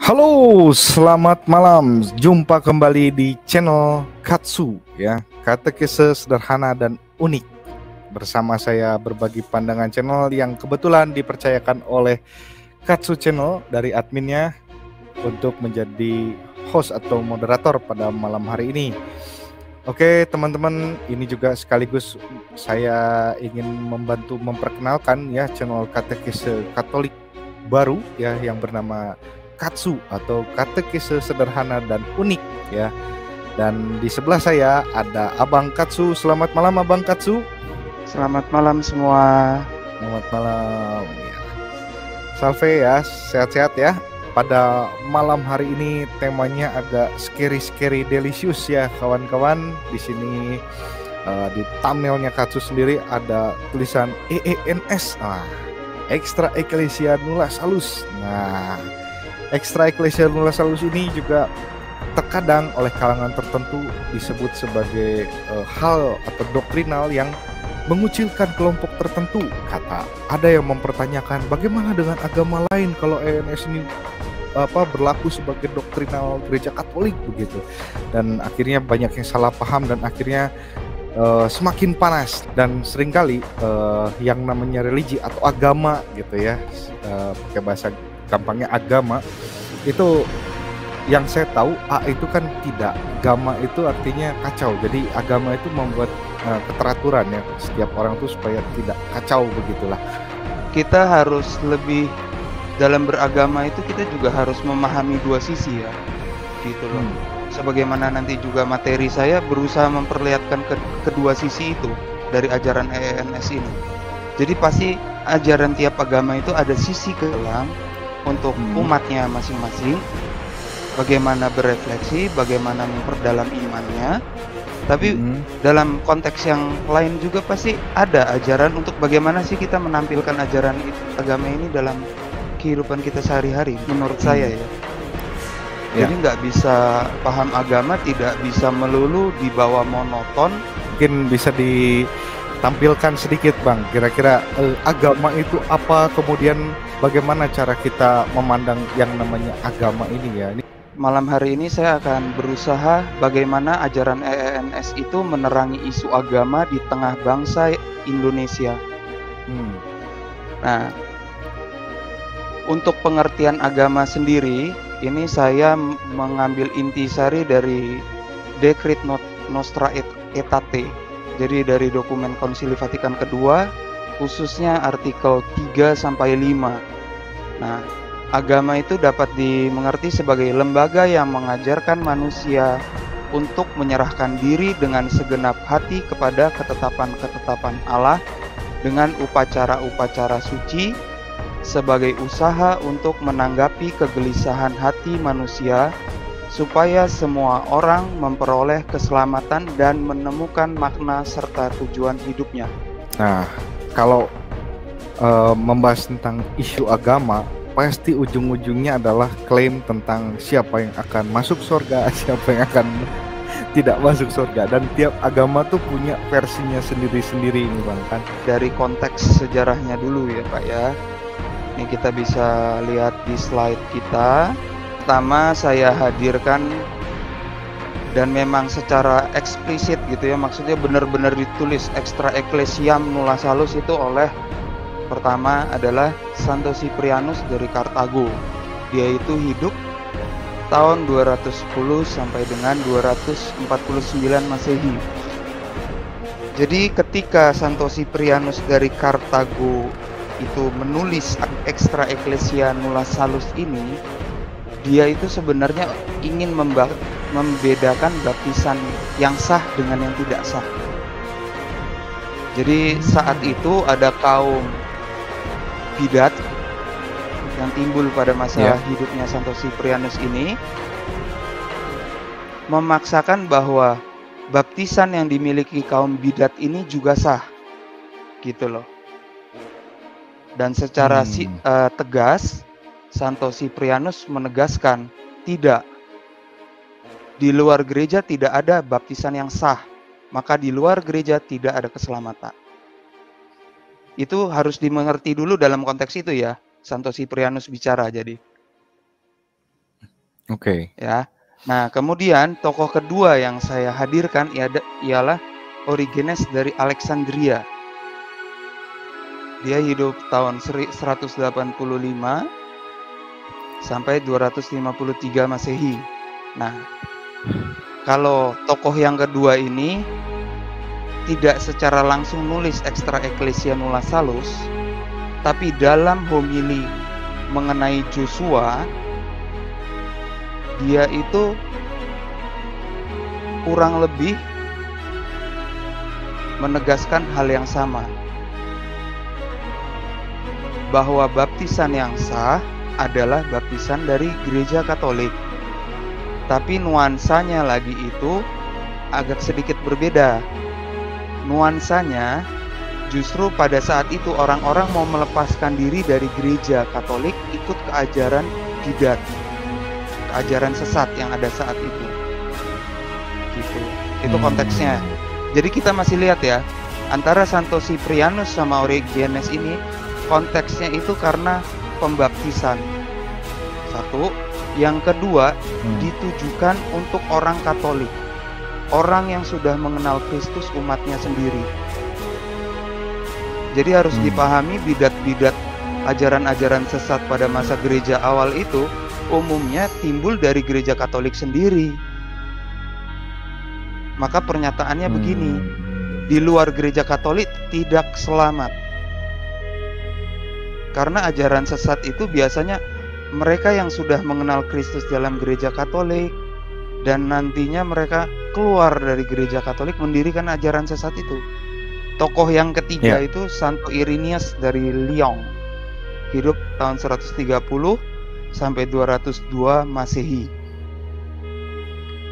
Halo, selamat malam. Jumpa kembali di channel Katsu ya. Katekese sederhana dan unik. Bersama saya berbagi pandangan channel yang kebetulan dipercayakan oleh Katsu Channel dari adminnya untuk menjadi host atau moderator pada malam hari ini. Oke, teman-teman, ini juga sekaligus saya ingin membantu memperkenalkan ya channel Katekese Katolik baru ya yang bernama Katsu atau Katekese Sederhana dan Unik ya. Dan di sebelah saya ada Abang Katsu. Selamat malam Abang Katsu. Selamat malam semua. Selamat malam ya. Salve ya, sehat-sehat ya. Pada malam hari ini temanya agak scary delicious ya kawan-kawan. Di sini di thumbnailnya Katsu sendiri ada tulisan EENS. Extra Ecclesia Nulla Salus. Extra Ecclesia Nulla Salus ini juga terkadang oleh kalangan tertentu disebut sebagai hal atau doktrinal yang mengucilkan kelompok tertentu. Kata ada yang mempertanyakan bagaimana dengan agama lain kalau ENS ini berlaku sebagai doktrinal gereja Katolik begitu. Dan akhirnya banyak yang salah paham dan akhirnya semakin panas dan seringkali yang namanya religi atau agama gitu ya, pakai bahasa gampangnya agama itu yang saya tahu itu kan tidak, agama itu artinya kacau. Jadi agama itu membuat keteraturan ya setiap orang tuh supaya tidak kacau begitulah. Kita harus lebih dalam beragama itu kita juga harus memahami dua sisi ya gitu loh. Sebagaimana nanti juga materi saya berusaha memperlihatkan kedua sisi itu dari ajaran EENS ini. Jadi pasti ajaran tiap agama itu ada sisi kelam untuk umatnya masing-masing, bagaimana berefleksi, bagaimana memperdalam imannya. Tapi dalam konteks yang lain juga pasti ada ajaran untuk bagaimana sih kita menampilkan ajaran agama ini dalam kehidupan kita sehari-hari, menurut saya ya. Jadi nggak bisa paham agama, tidak bisa melulu dibawa monoton. Mungkin bisa ditampilkan sedikit Bang, kira-kira agama itu apa, kemudian bagaimana cara kita memandang yang namanya agama ini ya. Malam hari ini saya akan berusaha bagaimana ajaran EENS itu menerangi isu agama di tengah bangsa Indonesia. Nah, untuk pengertian agama sendiri, ini saya mengambil intisari dari Decret Nostra Aetate. Jadi dari dokumen Konsili Vatikan kedua, khususnya artikel 3 sampai 5. Nah, agama itu dapat dimengerti sebagai lembaga yang mengajarkan manusia untuk menyerahkan diri dengan segenap hati kepada ketetapan-ketetapan Allah dengan upacara-upacara suci sebagai usaha untuk menanggapi kegelisahan hati manusia supaya semua orang memperoleh keselamatan dan menemukan makna serta tujuan hidupnya. Nah, kalau membahas tentang isu agama, pasti ujung-ujungnya adalah klaim tentang siapa yang akan masuk surga, siapa yang akan tidak masuk surga, dan tiap agama tuh punya versinya sendiri-sendiri ini Bang kan. Dari konteks sejarahnya dulu ya Pak ya. Ini kita bisa lihat di slide kita. Pertama saya hadirkan dan memang secara eksplisit gitu ya, maksudnya benar-benar ditulis Extra Ecclesiam Nulla Salus itu oleh pertama adalah Santo Cyprianus dari Kartago. Dia itu hidup tahun 210 sampai dengan 249 Masehi. Jadi ketika Santo Cyprianus dari Kartago itu menulis Extra Ecclesia Nulla Salus ini, dia itu sebenarnya ingin membedakan baptisan yang sah dengan yang tidak sah. Jadi saat itu ada kaum bidat yang timbul pada masa hidupnya Santo Cyprianus ini memaksakan bahwa baptisan yang dimiliki kaum bidat ini juga sah gitu loh. Dan secara tegas Santo Cyprianus menegaskan tidak, di luar gereja tidak ada baptisan yang sah, maka di luar gereja tidak ada keselamatan. Itu harus dimengerti dulu dalam konteks itu ya, Santo Cyprianus bicara jadi. Oke. ya. Nah, kemudian tokoh kedua yang saya hadirkan ialah Origenes dari Alexandria. Dia hidup tahun 185 sampai 253 Masehi. Nah, kalau tokoh yang kedua ini tidak secara langsung nulis Extra Ecclesia Nulla Salus, tapi dalam homili mengenai Joshua, dia itu kurang lebih menegaskan hal yang sama, bahwa baptisan yang sah adalah baptisan dari gereja Katolik. Tapi nuansanya lagi itu agak sedikit berbeda. Nuansanya justru pada saat itu orang-orang mau melepaskan diri dari gereja Katolik, ikut ke ajaran bidat, ajaran sesat yang ada saat itu. Gitu. Itu konteksnya. Jadi kita masih lihat ya, antara Santo Cyprianus sama Origenes ini konteksnya itu karena pembaptisan. Satu, yang kedua ditujukan untuk orang Katolik, orang yang sudah mengenal Kristus, umatnya sendiri. Jadi harus dipahami bidat-bidat ajaran-ajaran sesat pada masa gereja awal itu umumnya timbul dari gereja Katolik sendiri. Maka pernyataannya begini, di luar gereja Katolik tidak selamat. Karena ajaran sesat itu biasanya mereka yang sudah mengenal Kristus dalam gereja Katolik, dan nantinya mereka keluar dari gereja Katolik mendirikan ajaran sesat itu. Tokoh yang ketiga itu Santo Irenaeus dari Lyon, hidup tahun 130 sampai 202 Masehi.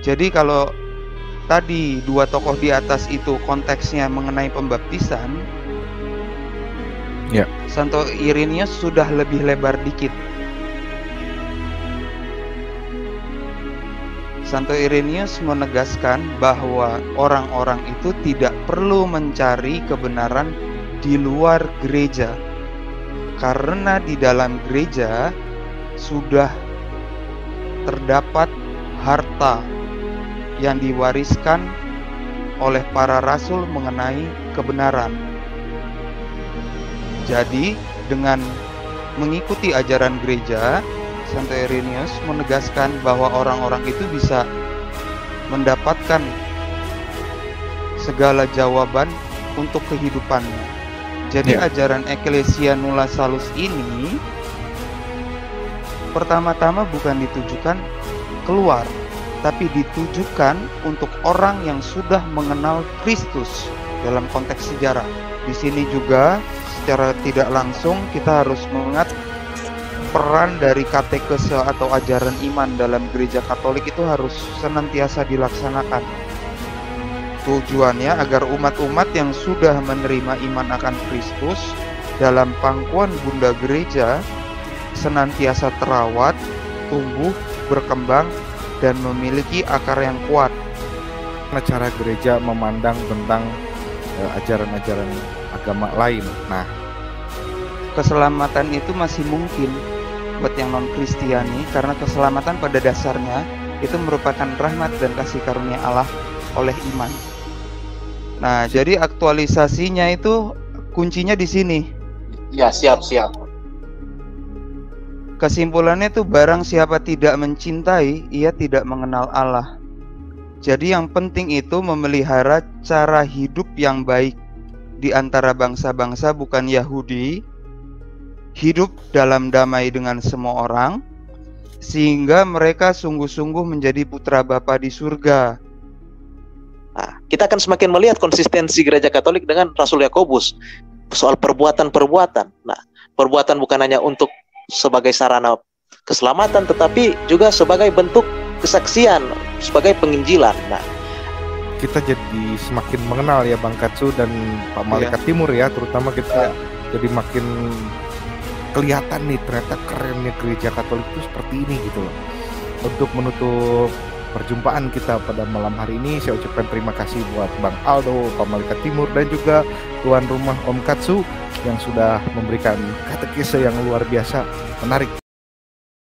Jadi kalau tadi dua tokoh di atas itu konteksnya mengenai pembaptisan, Santo Irenaeus sudah lebih lebar dikit. Santo Irenaeus menegaskan bahwa orang-orang itu tidak perlu mencari kebenaran di luar gereja, karena di dalam gereja sudah terdapat harta yang diwariskan oleh para rasul mengenai kebenaran. Jadi dengan mengikuti ajaran gereja, Santo Irenaeus menegaskan bahwa orang-orang itu bisa mendapatkan segala jawaban untuk kehidupannya. Jadi ajaran Ecclesia Nulla Salus ini pertama-tama bukan ditujukan keluar, tapi ditujukan untuk orang yang sudah mengenal Kristus dalam konteks sejarah. Di sini juga secara tidak langsung kita harus mengingat peran dari katekese atau ajaran iman dalam gereja Katolik itu harus senantiasa dilaksanakan. Tujuannya agar umat-umat yang sudah menerima iman akan Kristus dalam pangkuan Bunda Gereja senantiasa terawat, tumbuh, berkembang, dan memiliki akar yang kuat. Cara gereja memandang tentang ajaran-ajaran agama lain. Nah, keselamatan itu masih mungkin buat yang non-Kristiani, karena keselamatan pada dasarnya itu merupakan rahmat dan kasih karunia Allah oleh iman. Nah, jadi aktualisasinya itu kuncinya di sini. Ya, siap. Kesimpulannya itu barang siapa tidak mencintai, ia tidak mengenal Allah. Jadi yang penting itu memelihara cara hidup yang baik di antara bangsa-bangsa bukan Yahudi, hidup dalam damai dengan semua orang, sehingga mereka sungguh-sungguh menjadi putra Bapa di surga. Nah, kita akan semakin melihat konsistensi gereja Katolik dengan Rasul Yakobus soal perbuatan-perbuatan. Nah, perbuatan bukan hanya untuk sebagai sarana keselamatan, tetapi juga sebagai bentuk kesaksian, sebagai penginjilan. Nah, kita jadi semakin mengenal ya Bang Katsu dan Pak Malaikat Timur ya, terutama kita jadi makin kelihatan nih ternyata kerennya gereja Katolik itu seperti ini gitu loh. Untuk menutup perjumpaan kita pada malam hari ini, saya ucapkan terima kasih buat Bang Aldo, Pak Malaikat Timur, dan juga tuan rumah Om Katsu yang sudah memberikan katekese yang luar biasa menarik.